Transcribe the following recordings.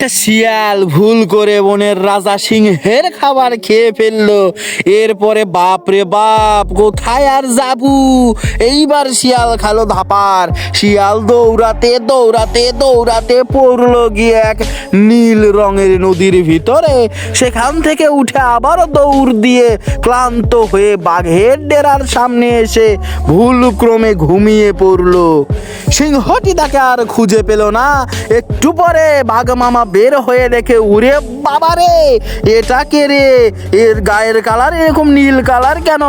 একটা শিয়াল ভুল করে বনের রাজা সিংহের খাবার খেয়ে ফেললো। এরপরে বাপ রে বাপ, কোথায় আর যাবু। এইবার শিয়াল খালো ধাপার। শিয়াল দৌড়াতে দৌড়াতে দৌড়াতে পড়লো গিয়ে এক নীল রঙের নদীর ভিতরে। সেখান থেকে উঠে আবারও দৌড় দিয়ে ক্লান্ত হয়ে বাঘের ডেরার সামনে এসে ভুল ক্রমে ঘুমিয়ে পড়লো। সিংহটি তাকে আর খুঁজে পেল না। একটু পরে বাঘ মামা বের হয়ে দেখে, উরে বাবারে, এটা কে রে? এর গায়ের কালার এরকম নীল কালার কেন?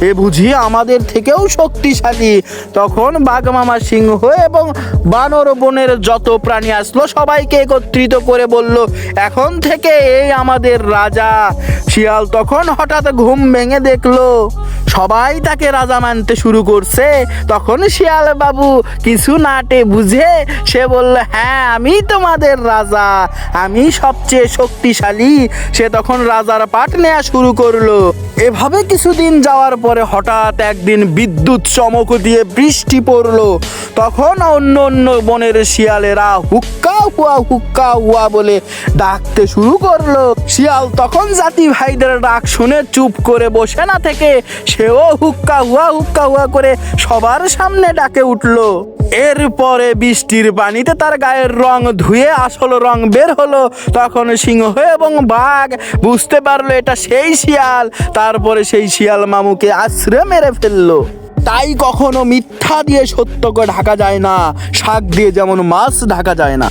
এ বুঝি আমাদের থেকেও শক্তিশালী। তখন বাঘ মামা সিংহ এবং বানর বনের যত প্রাণী আসলো সবাইকে একত্রিত করে বলল, এখন থেকে এই আমাদের রাজা। শিয়াল তখন হঠাৎ ঘুম ভেঙে দেখলো সবাই তাকে রাজা মানতে শুরু করছে। তখন শিয়াল বাবু কিছু নাটে বুঝে সে বলল, হ্যাঁ আমি তোমাদের রাজা, আমি সবচেয়ে শক্তিশালী। সে তখন রাজার পাট নেওয়া শুরু করলো। এভাবে কিছুদিন যাওয়ার পরে হঠাৎ একদিন বিদ্যুৎ চমক দিয়ে বৃষ্টি পড়লো। তখন অন্য অন্য বনের শিয়ালেরা হুক্কা হুয়া বলে ডাকতে শুরু করলো। শিয়াল তখন জাতি ভাইদের ডাক শুনে চুপ করে বসে না থেকে সেও হুক্কা হুয়া করে সবার সামনে ডাকে উঠলো। এরপরে বৃষ্টির পানিতে তার গায়ের রং ধুয়ে আসল রং বের হলো। তখন সিংহ এবং বাঘ বুঝতে পারলো এটা সেই শিয়াল। তারপরে সেই শিয়াল মামুকে আছড়ে মেরে ফেললো। তাই কখনো মিথ্যা দিয়ে সত্যকে ঢাকা যায় না, শাক দিয়ে যেমন মাছ ঢাকা যায় না।